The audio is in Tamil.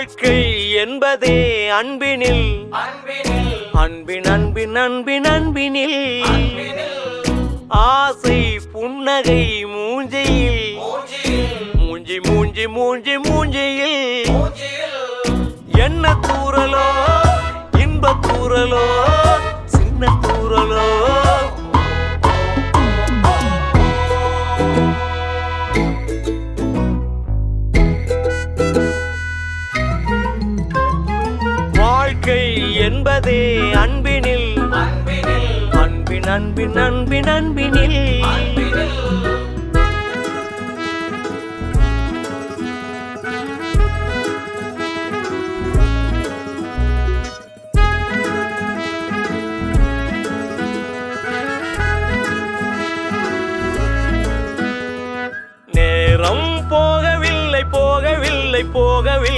வாழ்க்கை என்பதே அன்பினில் அன்பின் அன்பின் அன்பின் அன்பினில் ஆசை புன்னகை மூஞ்சியில் மூஞ்சி மூஞ்சி மூஞ்சி மூஞ்சியில் என்ன தூரலோ இன்ப தூரலோ சின்ன தூரலோ வாழ்க்கை என்பதே அன்பினில் அன்பின் அன்பின் அன்பின் அன்பினில் நேரம் போகவில்லை போகவில்லை போகவில்லை